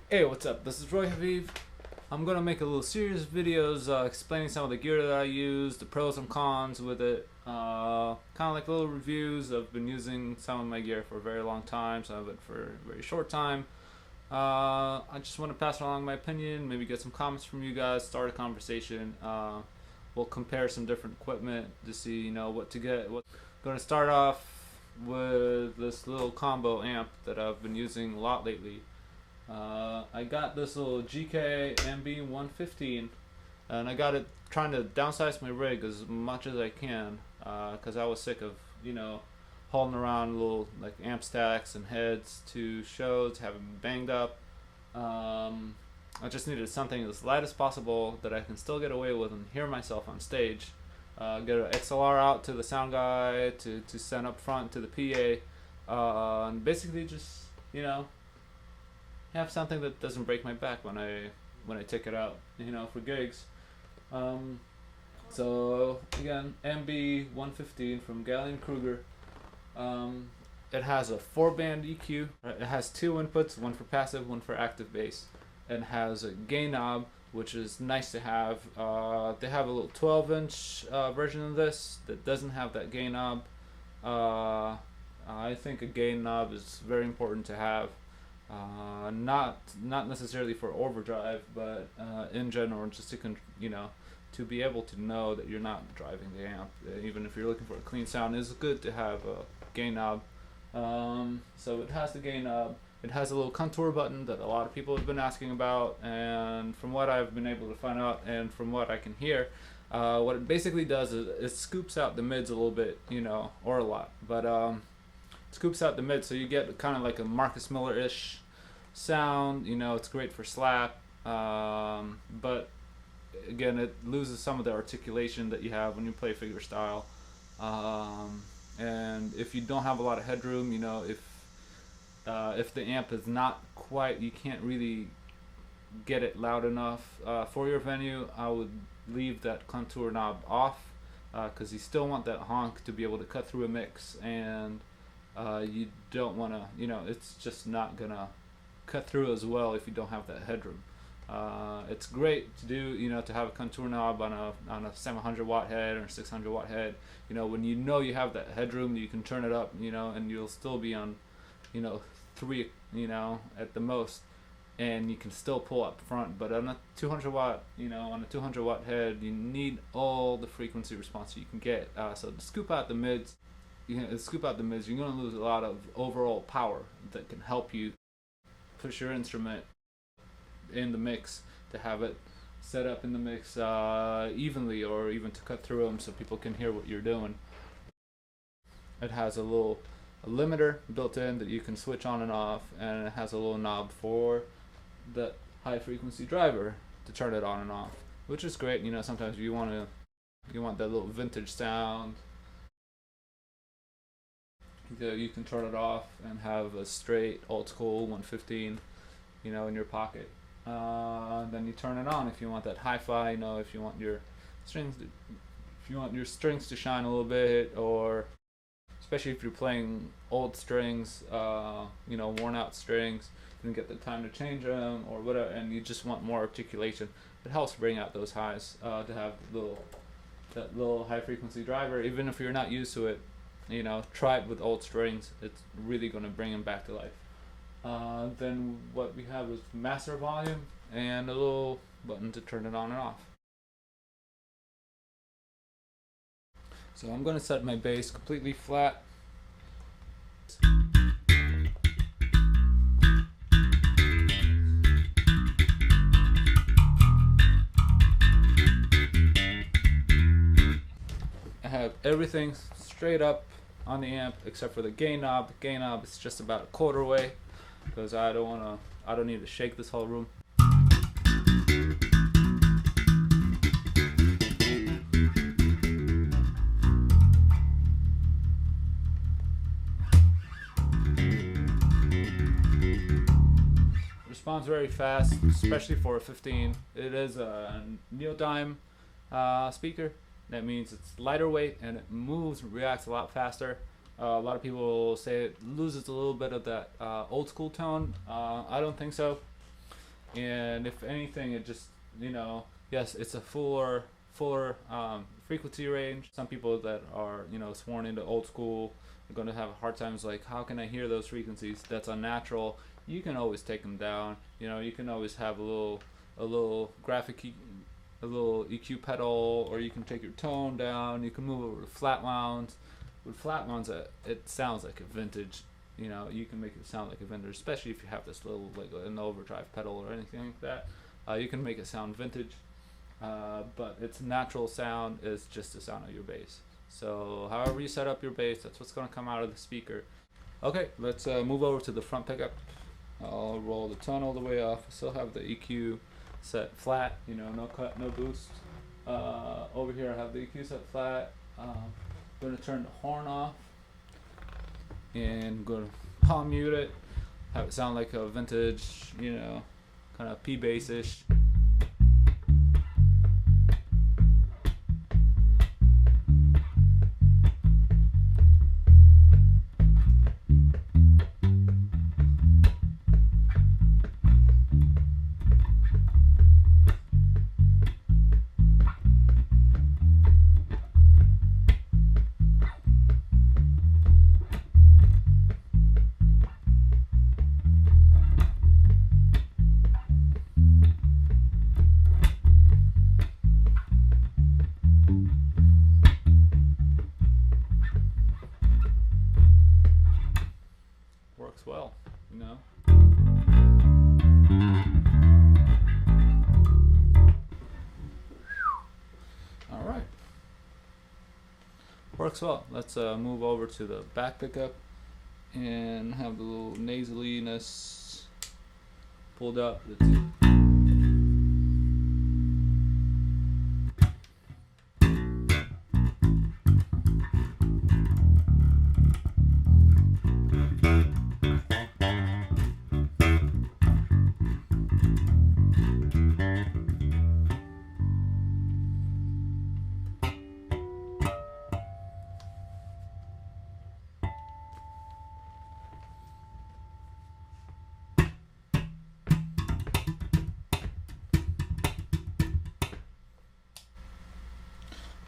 Hey, what's up? This is Roey Haviv. I'm gonna make a little series of videos explaining some of the gear that I use, the pros and cons with it. Kind of like little reviews. I've been using some of my gear for a very long time, some of it for a very short time. I just want to pass along my opinion, maybe get some comments from you guys, start a conversation. We'll compare some different equipment to see, what to get. Gonna start off with this little combo amp that I've been using a lot lately. I got this little GK MB115, and I got it trying to downsize my rig as much as I can, because I was sick of hauling around little like amp stacks and heads to shows, having banged up. I just needed something as light as possible that I can still get away with and hear myself on stage. Get an XLR out to the sound guy to send up front to the PA, and basically just have something that doesn't break my back when I take it out, for gigs. So again, MB115 from Gallien Kruger. It has a 4-band EQ. It has 2 inputs, one for passive, one for active bass. It has a gain knob, which is nice to have. They have a little 12-inch version of this that doesn't have that gain knob. I think a gain knob is very important to have. Not necessarily for overdrive, but in general, just to be able to know that you're not driving the amp. Even if you're looking for a clean sound, it's good to have a gain knob. So it has the gain knob. It has a little contour button that a lot of people have been asking about, and from what I've been able to find out and from what I can hear, what it basically does is it scoops out the mids a little bit, or a lot, but scoops out the mid, so you get kind of like a Marcus Miller-ish sound. It's great for slap, but again, it loses some of the articulation that you have when you play figure style. And if you don't have a lot of headroom, if the amp is not quite, you can't really get it loud enough for your venue, I would leave that contour knob off, because you still want that honk to be able to cut through a mix, and you don't want to, it's just not gonna cut through as well if you don't have that headroom. It's great to do, to have a contour knob on a 700 watt head or 600 watt head. When you have that headroom, you can turn it up, and you'll still be on, 3, at the most, and you can still pull up front. But on a 200 watt, on a 200 watt head, you need all the frequency response you can get. So to scoop out the mids, you're going to lose a lot of overall power that can help you push your instrument in the mix, to have it set up in the mix evenly, or even to cut through them so people can hear what you're doing. It has a limiter built in that you can switch on and off, and it has a little knob for the high frequency driver to turn it on and off, which is great. Sometimes you want that little vintage sound. You can turn it off and have a straight old school 115, in your pocket. Then you turn it on if you want that hi-fi. If you want your strings to shine a little bit, or especially if you're playing old strings, worn out strings, you didn't get the time to change them or whatever, and you just want more articulation. It helps bring out those highs, to have that little high frequency driver. Even if you're not used to it, try it with old strings. It's really going to bring them back to life. Then what we have is master volume and a little button to turn it on and off. So I'm going to set my bass completely flat. I have everything straight up on the amp except for the gain knob. The gain knob is just about a quarter way, because I don't need to shake this whole room. Responds very fast, especially for a 15. It is a neodymium speaker. That means it's lighter weight and it moves and reacts a lot faster. A lot of people say it loses a little bit of that old school tone. I don't think so. And if anything, it just, yes, it's a fuller frequency range. Some people that are, sworn into old school are going to have hard times like, how can I hear those frequencies? That's unnatural. You can always take them down. You can always have a little a little EQ pedal, or you can take your tone down. You can move over to flat wounds. With flat wounds, it sounds like a vintage. You can make it sound like a vintage, especially if you have this little, like an overdrive pedal or anything like that. You can make it sound vintage, but its natural sound is just the sound of your bass. So however you set up your bass, that's what's going to come out of the speaker. Okay, let's move over to the front pickup. I'll roll the tonal all the way off. I still have the EQ set flat, no cut, no boost. Over here I have the EQ set flat. I'm going to turn the horn off and I'm going to palm mute it, have it sound like a vintage, kind of P bass-ish. Works well, All right. Works well. Let's move over to the back pickup and have the little nasaliness pulled up.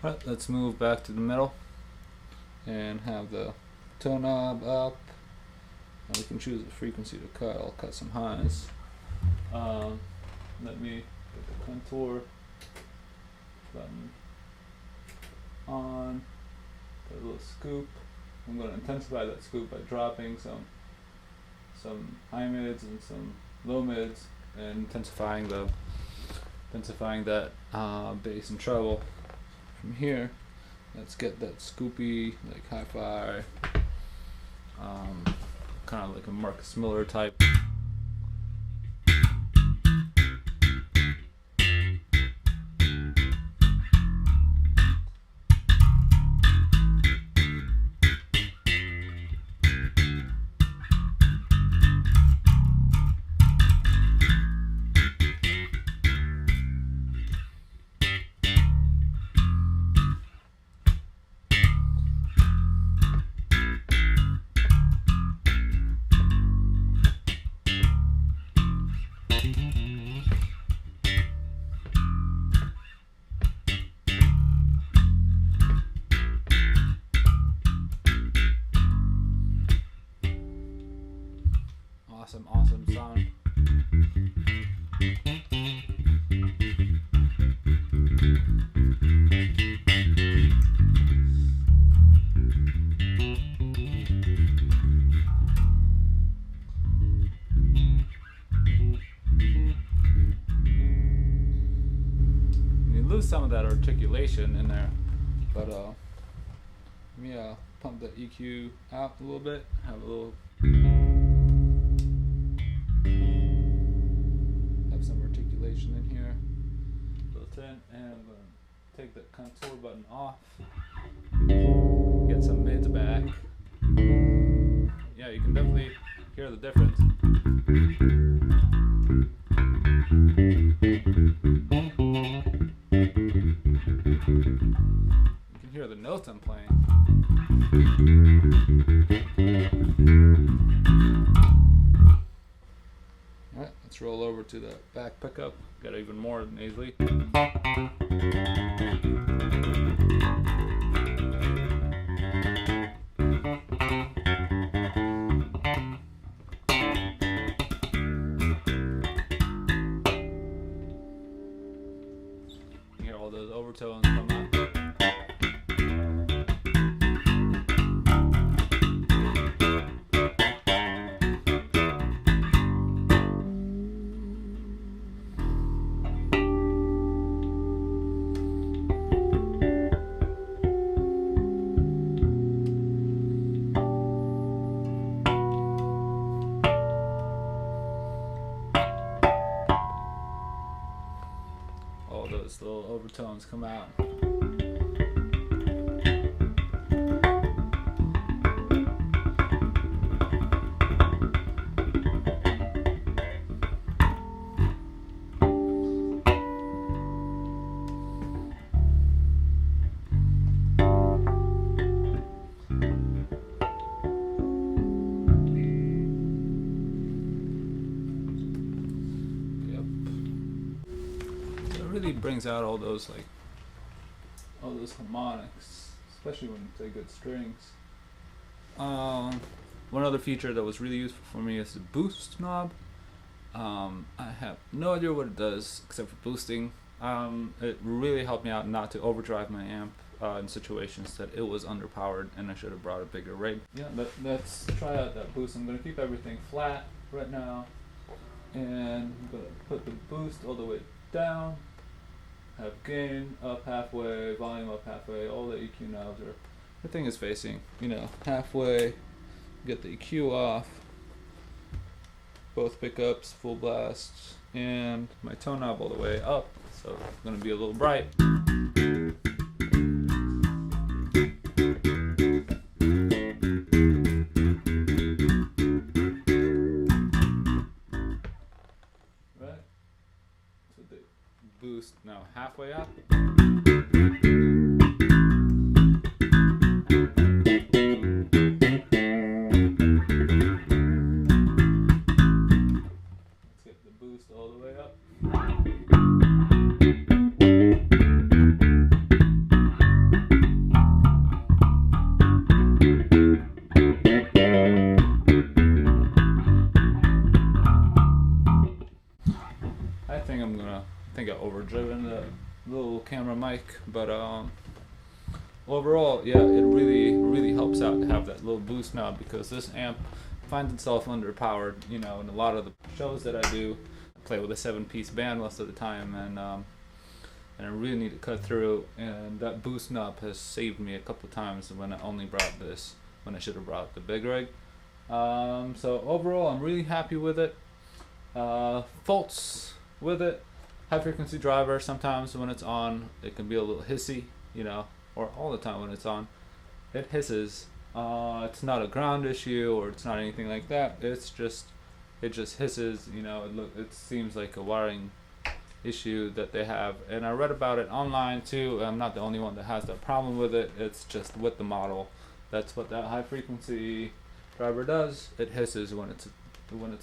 Right, let's move back to the middle and have the tone knob up. And we can choose the frequency to cut. I'll cut some highs. Let me get the contour button on. Put a little scoop. I'm going to intensify that scoop by dropping some high mids and some low mids, and intensifying that bass and treble. From here, let's get that scoopy, like hi-fi, kind of like a Marcus Miller type. Awesome sound. You lose some of that articulation in there, but let me pump the EQ out a little bit, have a little some articulation in here built in, and I'm going to take the contour button off, get some mids back. Yeah, you can definitely hear the difference. You can hear the notes I'm playing. Alright, let's roll over over to the back pickup, got even more nasally. You hear all those overtones come out. All those little overtones come out. Really brings out all those harmonics, especially when you play good strings. One other feature that was really useful for me is the boost knob. I have no idea what it does except for boosting. It really helped me out not to overdrive my amp in situations that it was underpowered and I should have brought a bigger rig. Yeah, let's try out that boost. I'm going to keep everything flat right now, and I'm going to put the boost all the way down. Have gain up halfway, volume up halfway, all the EQ knobs are, everything is facing, halfway. Get the EQ off, both pickups, full blast, and my tone knob all the way up, so it's going to be a little bright. Right? So the boost now halfway up. Let's get the boost all the way up. I think I overdriven the little camera mic, but overall, yeah, it really helps out to have that little boost knob, because this amp finds itself underpowered. In a lot of the shows that I do, I play with a 7-piece band most of the time, and I really need to cut through. And that boost knob has saved me a couple of times when I only brought this, when I should have brought the big rig. So overall, I'm really happy with it. Faults with it: high frequency driver, sometimes when it's on, it can be a little hissy, or all the time when it's on, it hisses. It's not a ground issue, or it's not anything like that. It just hisses. It seems like a wiring issue that they have, and I read about it online too. I'm not the only one that has that problem with it. It's just with the model. That's what that high frequency driver does. It hisses when it's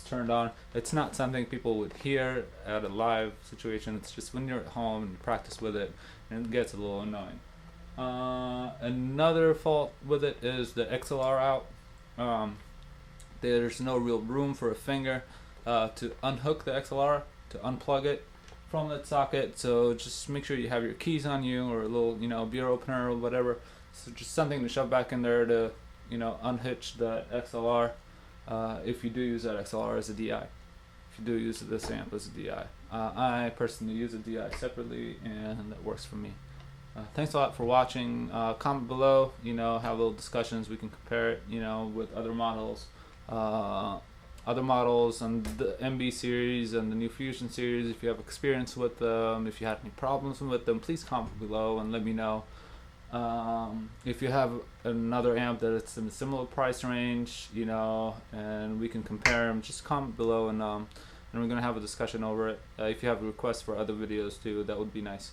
turned on. It's not something people would hear at a live situation. It's just when you're at home and you practice with it, and it gets a little annoying. Another fault with it is the XLR out. There's no real room for a finger to unhook the XLR, to unplug it from that socket. So just make sure you have your keys on you, or a little beer opener or whatever. So just something to shove back in there to unhitch the XLR. If you do use that XLR as a DI, if you do use this amp as a DI. I personally use a DI separately, and that works for me. Thanks a lot for watching. Comment below, have little discussions. We can compare it, with other models and the MB series and the new Fusion series. If you have experience with them, if you had any problems with them, please comment below and let me know. If you have another amp that it's in a similar price range, and we can compare them, just comment below, and we're gonna have a discussion over it. If you have requests for other videos too, that would be nice.